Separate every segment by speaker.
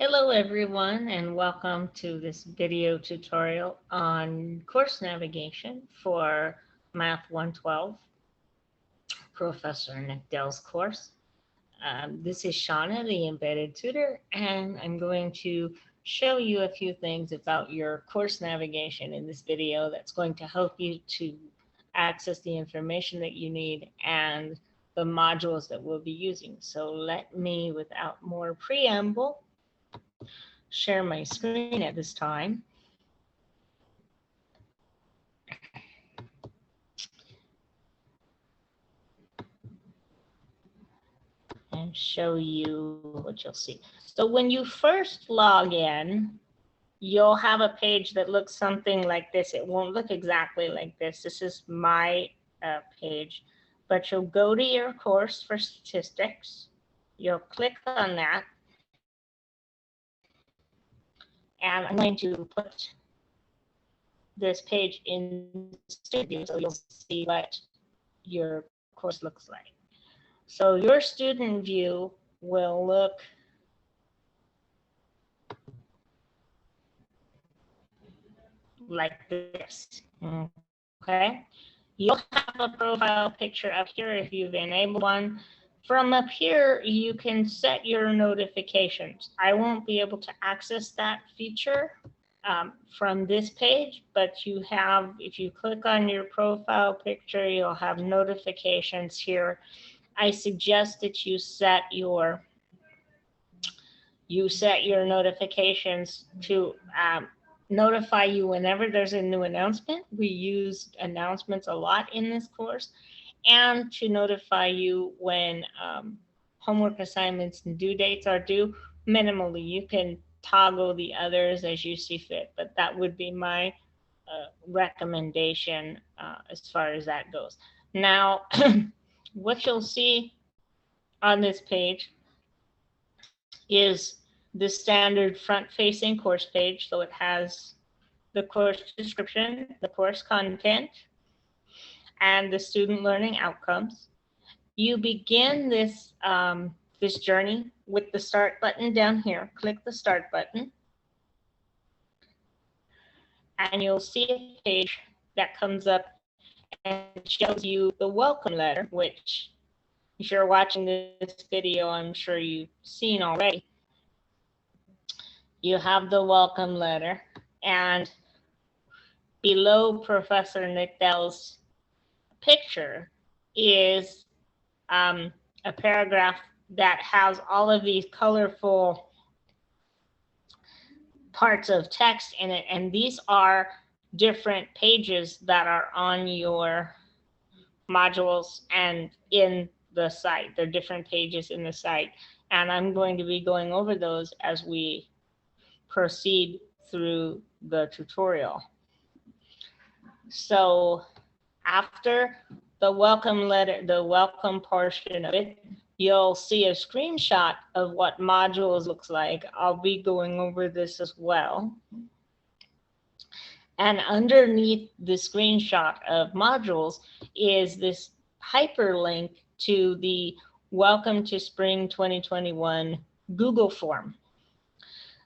Speaker 1: Hello everyone and welcome to this video tutorial on course navigation for Math 112, Professor Nick Dell's course. This is Shauna, the embedded tutor, and I'm going to show you a few things about your course navigation in this video that's going to help you to access the information that you need and the modules that we'll be using. So let me, without more preamble, share my screen at this time and show you what you'll see. So when you first log in, you'll have a page that looks something like this. It won't look exactly like this. This is my page, but you'll go to your course for statistics. You'll click on that. And I'm going to put this page in student view so you'll see what your course looks like. So your student view will look like this, okay? You'll have a profile picture up here if you've enabled one. From up here, you can set your notifications. I won't be able to access that feature from this page, but you have, if you click on your profile picture, you'll have notifications here. I suggest that you set your notifications to notify you whenever there's a new announcement. We use announcements a lot in this course, and to notify you when homework assignments and due dates are due. Minimally, you can toggle the others as you see fit, but that would be my recommendation as far as that goes. Now, what you'll see on this page is the standard front-facing course page. So it has the course description, the course content, and the student learning outcomes. You begin this, this journey with the start button down here. Click the start button, and you'll see a page that comes up and shows you the welcome letter, which if you're watching this video, I'm sure you've seen already. You have the welcome letter, and below Professor Nick Dell's picture is a paragraph that has all of these colorful parts of text in it, and these are different pages that are on your modules and in the site. They're different pages in the site, and I'm going to be going over those as we proceed through the tutorial. So after the welcome letter, the welcome portion of it, you'll see a screenshot of what modules looks like. I'll be going over this as well. And underneath the screenshot of modules is this hyperlink to the Welcome to Spring 2021 Google form.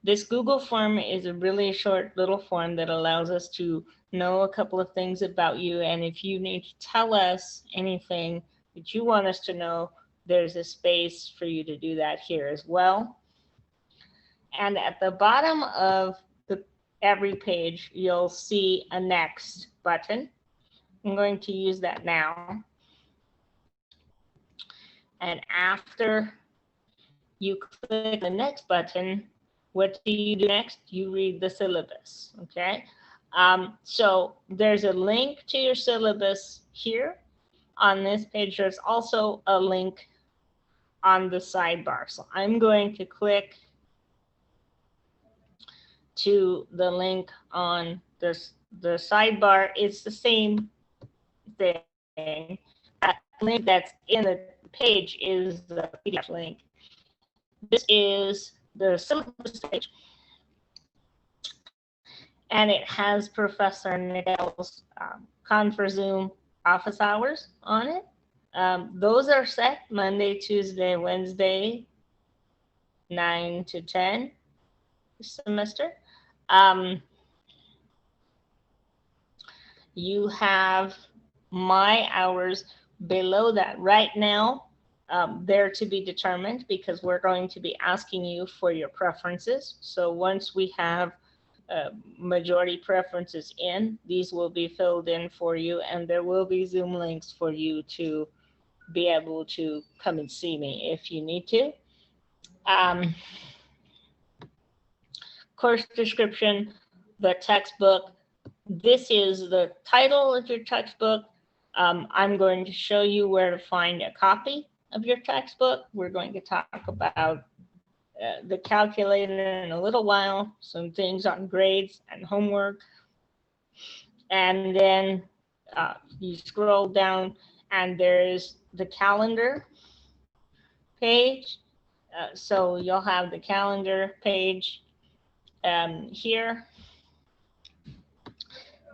Speaker 1: This Google form is a really short little form that allows us to know a couple of things about you. And if you need to tell us anything that you want us to know, there's a space for you to do that here as well. And at the bottom of every page, you'll see a next button. I'm going to use that now. And after you click the next button, what do you do next? You read the syllabus, okay? So there's a link to your syllabus here on this page. There's also a link on the sidebar. So I'm going to click to the link on the sidebar. It's the same thing. That link that's in the page is the PDF link. This is the syllabus page, and it has Professor Nick Dell's Conferzoom office hours on it. Those are set Monday, Tuesday, Wednesday, 9 to 10. semester. You have my hours below that right now. They're to be determined because we're going to be asking you for your preferences. So once we have majority preferences in, these will be filled in for you, and there will be Zoom links for you to be able to come and see me if you need to. Course description, the textbook. This is the title of your textbook. I'm going to show you where to find a copy of your textbook. We're going to talk about the calculator in a little while, some things on grades and homework. And then you scroll down and there's the calendar page. So you'll have the calendar page here.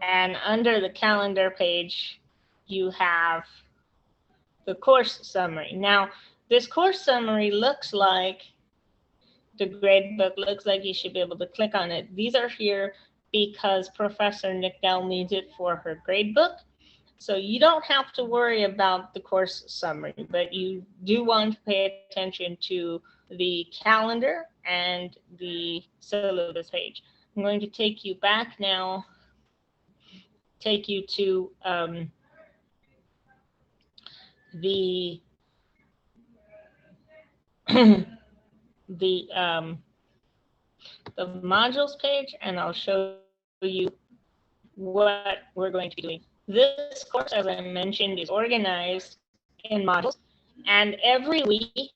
Speaker 1: And under the calendar page, you have the course summary. Now, this course summary looks like the grade book, looks like you should be able to click on it. These are here because Professor Nickell needs it for her grade book. So you don't have to worry about the course summary, but you do want to pay attention to the calendar and the syllabus page. I'm going to take you back now, take you to the the modules page, and I'll show you what we're going to be doing. This course, as I mentioned, is organized in modules, and every week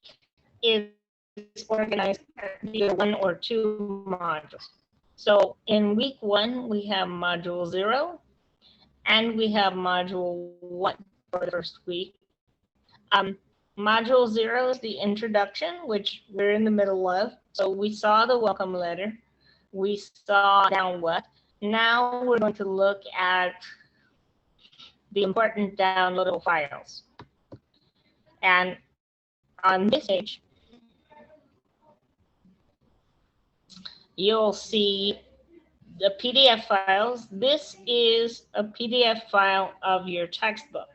Speaker 1: is organized either 1 or 2 modules. So in week 1, we have module 0, and we have module 1 for the first week. Module 0 is the introduction, which we're in the middle of. So we saw the welcome letter. We saw now what. Now we're going to look at the important downloadable files. And on this page, you'll see the PDF files. This is a PDF file of your textbook.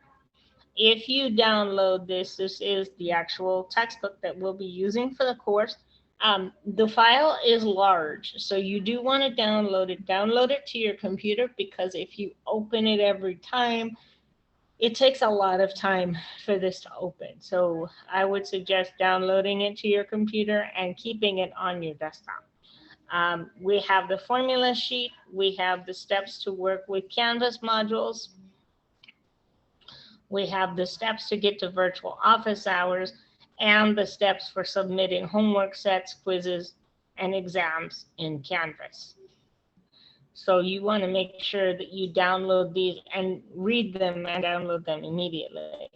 Speaker 1: If you download this, this is the actual textbook that we'll be using for the course. The file is large, so you do want to download it to your computer, because if you open it every time, it takes a lot of time for this to open. So I would suggest downloading it to your computer and keeping it on your desktop. We have the formula sheet. We have the steps to work with Canvas modules. We have the steps to get to virtual office hours, and the steps for submitting homework sets, quizzes, and exams in Canvas. So you want to make sure that you download these and read them and download them immediately.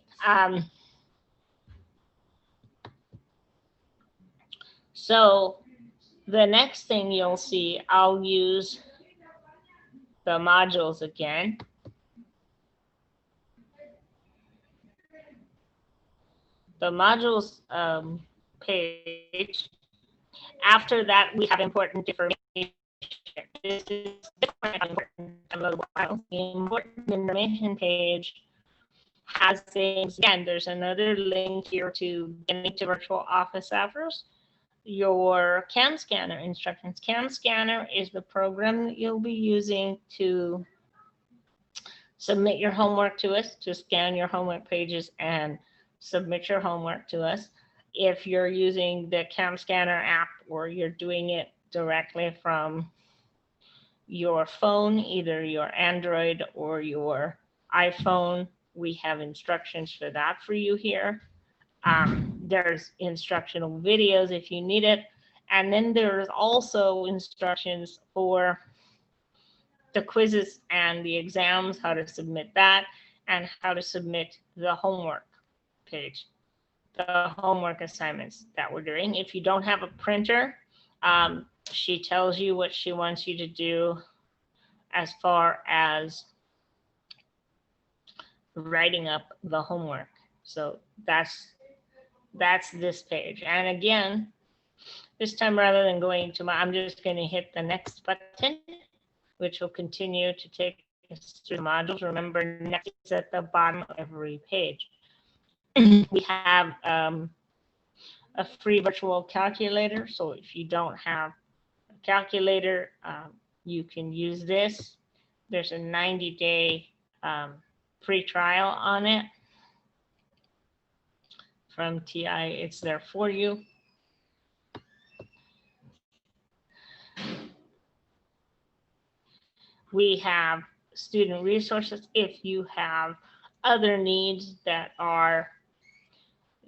Speaker 1: So the next thing you'll see, I'll use the modules again. The modules page. After that, we have important information. This is important downloadable files. The important information page has things. Again, there's another link here to getting to virtual office hours. Your CAM scanner instructions. CAM scanner is the program that you'll be using to submit your homework to us, to scan your homework pages and submit your homework to us. If you're using the CAM scanner app, or you're doing it directly from your phone, either your Android or your iPhone, we have instructions for that for you here. There's instructional videos if you need it. And then there's also instructions for the quizzes and the exams, how to submit that, and how to submit the homework page, the homework assignments that we're doing. If you don't have a printer, she tells you what she wants you to do as far as writing up the homework. So that's this page. And again, This time, rather than going to I'm just going to hit the next button, which will continue to take us through the modules. Remember, next is at the bottom of every page. We have a free virtual calculator. So if you don't have a calculator, you can use this. There's a 90-day free trial on it from TI. It's there for you. We have student resources if you have other needs that are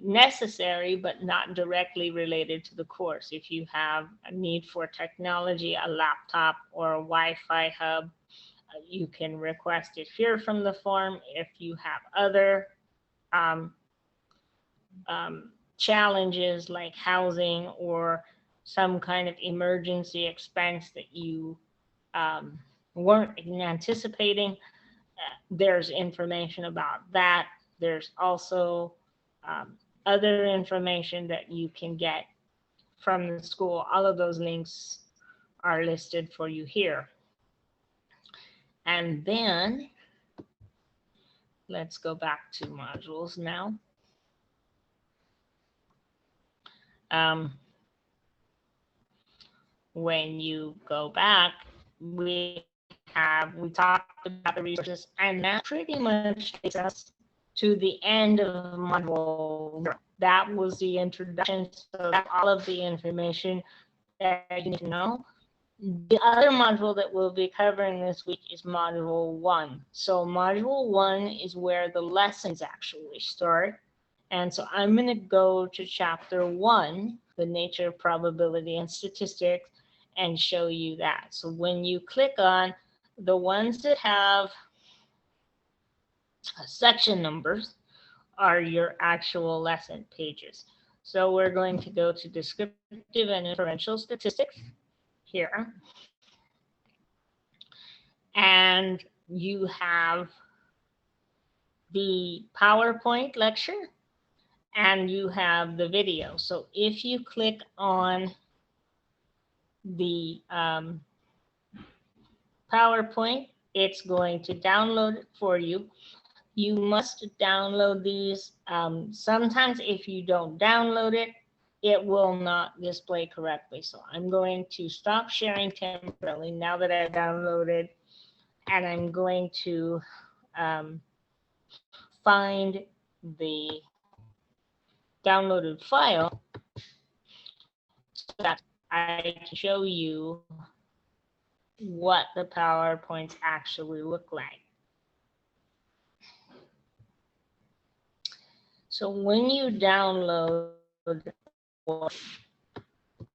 Speaker 1: necessary but not directly related to the course. If you have a need for technology, a laptop or a Wi-Fi hub, you can request it here from the form. If you have other challenges like housing or some kind of emergency expense that you weren't anticipating, there's information about that. There's also other information that you can get from the school. All of those links are listed for you here. And then let's go back to modules now. When you go back, we talked about the resources, and that pretty much takes us to the end of module 0. That was the introduction, so that's all of the information that you need to know. The other module that we'll be covering this week is module 1. So module 1 is where the lessons actually start. And so I'm going to go to chapter 1, the nature of probability and statistics, and show you that. So when you click on the ones that have section numbers are your actual lesson pages. So we're going to go to descriptive and inferential statistics here. And you have the PowerPoint lecture and you have the video. So if you click on the PowerPoint, it's going to download it for you. You must download these. Sometimes if you don't download it, it will not display correctly. So I'm going to stop sharing temporarily now that I've downloaded, and I'm going to find the downloaded file so that I can show you what the PowerPoints actually look like. So when you download the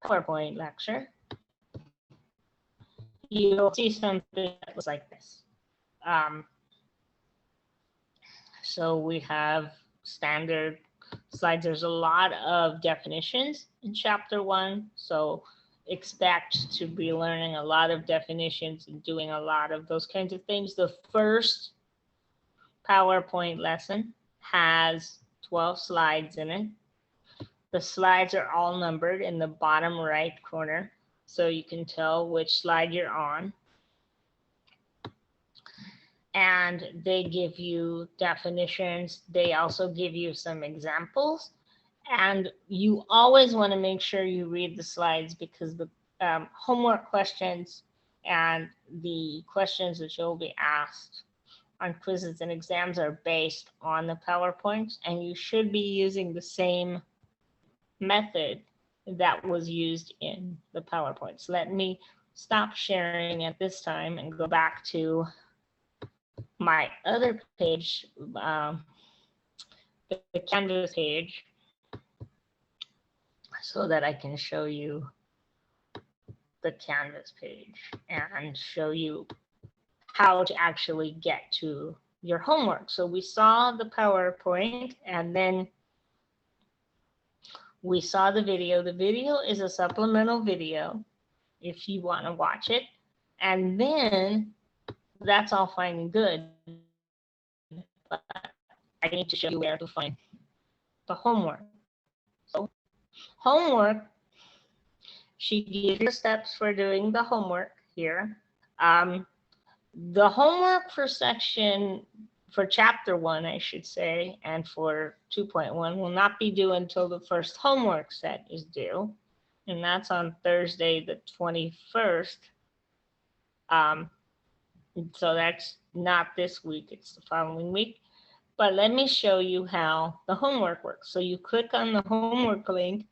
Speaker 1: PowerPoint lecture, you'll see something that looks like this. So we have standard slides. There's a lot of definitions in chapter 1. So expect to be learning a lot of definitions and doing a lot of those kinds of things. The first PowerPoint lesson has 12 slides in it. The slides are all numbered in the bottom right corner, so you can tell which slide you're on. And they give you definitions. They also give you some examples. And you always want to make sure you read the slides, because the homework questions and the questions that you'll be asked on quizzes and exams are based on the PowerPoints, and you should be using the same method that was used in the PowerPoints. Let me stop sharing at this time and go back to my other page, the Canvas page, so that I can show you the Canvas page and show you how to actually get to your homework. So we saw the PowerPoint, and then we saw the video. The video is a supplemental video if you want to watch it. And then that's all fine and good, but I need to show you where to find the homework. So homework She gives you steps for doing the homework here. The homework for chapter 1, I should say, and for 2.1 will not be due until the first homework set is due, and that's on Thursday the 21st. So that's not this week, it's the following week. But let me show you how the homework works. So you click on the homework link,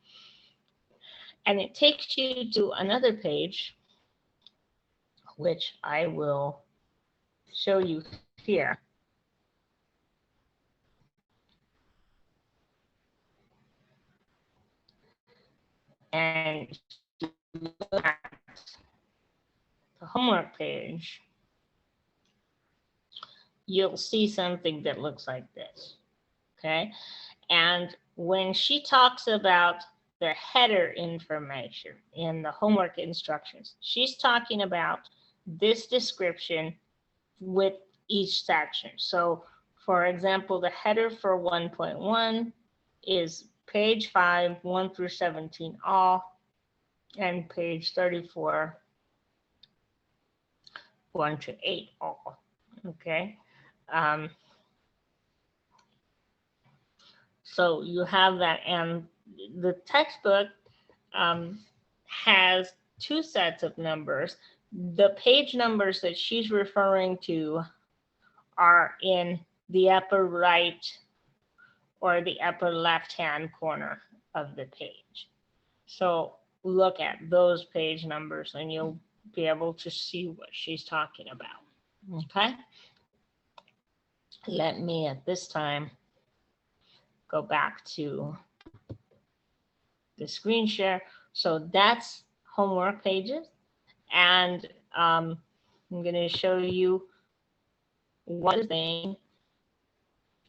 Speaker 1: and it takes you to another page, which I will show you here. And look at the homework page, you'll see something that looks like this, okay? And when she talks about the header information in the homework instructions, she's talking about this description with each section. So for example, the header for 1.1 is page 5, 1 through 17 all, and page 34, 1 to 8 all, okay? So you have that, and the textbook has 2 sets of numbers. The page numbers that she's referring to are in the upper right or the upper left-hand corner of the page. So look at those page numbers and you'll be able to see what she's talking about, okay? Let me at this time go back to the screen share. So that's homework pages. And I'm going to show you one thing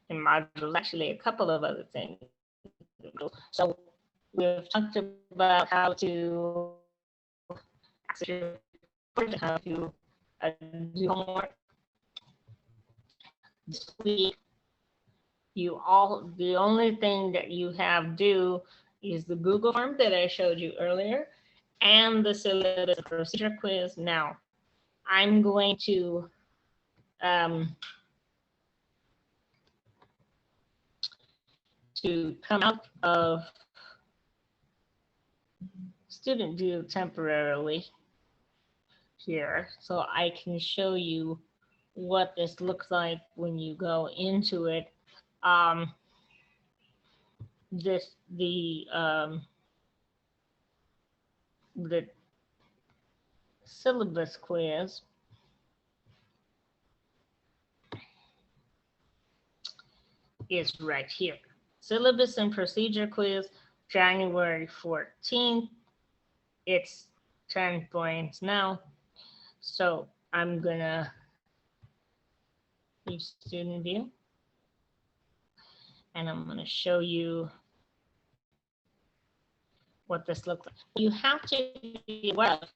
Speaker 1: in modules, actually a couple of other things. So we've talked about how to how to do homework. This week, the only thing that you have due is the Google form that I showed you earlier and the syllabus procedure quiz. Now, I'm going to come out of student view temporarily here so I can show you what this looks like when you go into it. The syllabus quiz is right here. Syllabus and procedure quiz, January 14th. It's 10 points now. So I'm gonna leave student view. And I'm gonna show you what this looks like. You have to be aware of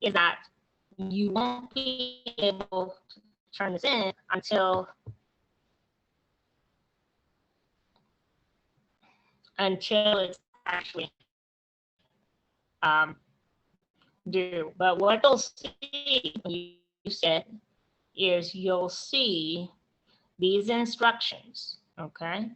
Speaker 1: is that you won't be able to turn this in until it's actually due. But what you'll see when you sit is you'll see these instructions, okay?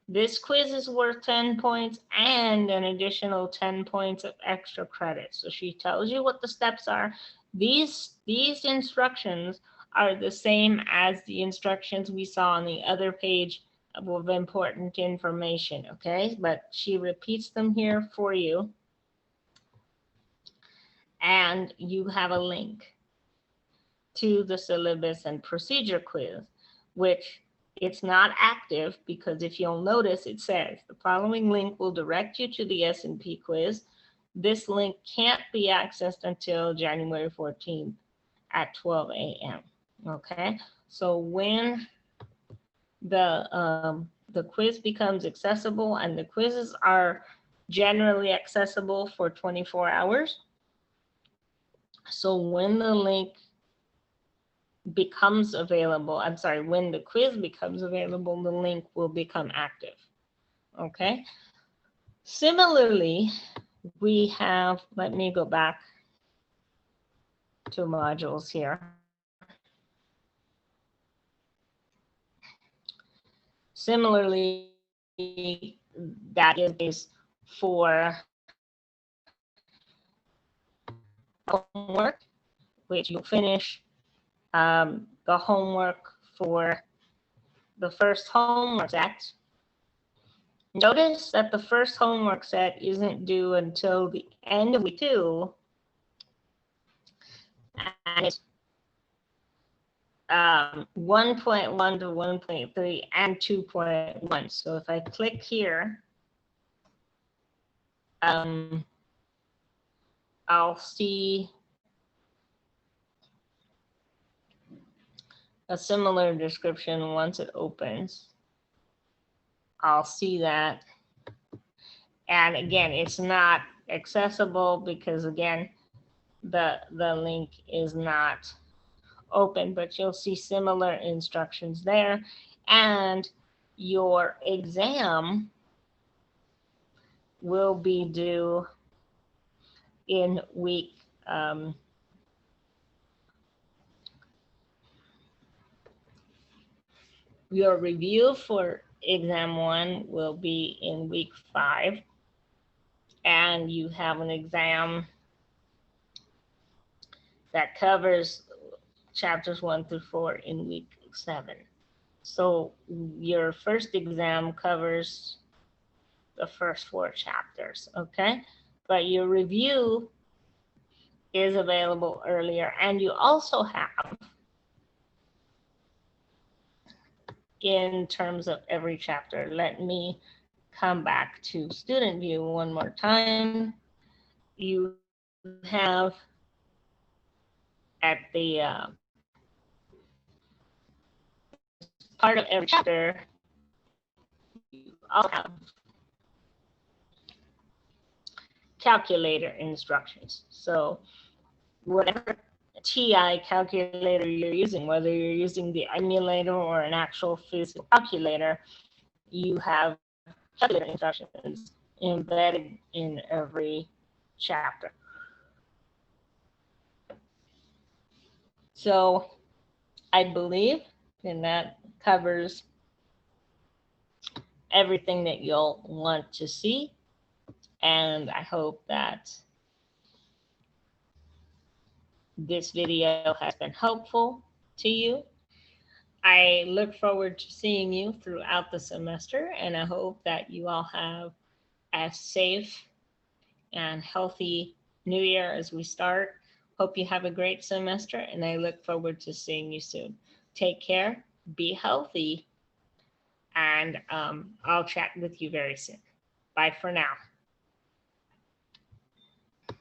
Speaker 1: This quiz is worth 10 points and an additional 10 points of extra credit. So she tells you what the steps are. These instructions are the same as the instructions we saw on the other page of important information, okay? But she repeats them here for you. And you have a link to the syllabus and procedure quiz, which it's not active because if you'll notice, it says the following link will direct you to the S&P quiz. This link can't be accessed until January 14th at 12 a.m. Okay, so when the quiz becomes accessible, and the quizzes are generally accessible for 24 hours. So when the link becomes available, when the quiz becomes available, the link will become active. Okay. Similarly, we have, let me go back to modules here. Similarly, that is for homework, which you'll finish the homework for the first homework set. Notice that the first homework set isn't due until the end of week 2, and it's 1.1 to 1.3 and 2.1. So if I click here, I'll see a similar description once it opens. I'll see that. And again, it's not accessible because again, the link is not open, but you'll see similar instructions there. And your exam will be due in week your review for exam 1 will be in week 5, and you have an exam that covers chapters 1 through 4 in week 7. So your first exam covers the first 4 chapters, okay? But your review is available earlier, and you also have, in terms of every chapter, let me come back to student view one more time. You have at the part of every chapter, you also have calculator instructions. So whatever TI calculator you're using, whether you're using the emulator or an actual physical calculator, you have calculator instructions embedded in every chapter. So I believe, and that covers everything that you'll want to see. And I hope that this video has been helpful to you. I look forward to seeing you throughout the semester, and I hope that you all have a safe and healthy new year as we start. Hope you have a great semester, and I look forward to seeing you soon. Take care, be healthy, and I'll chat with you very soon. Bye for now.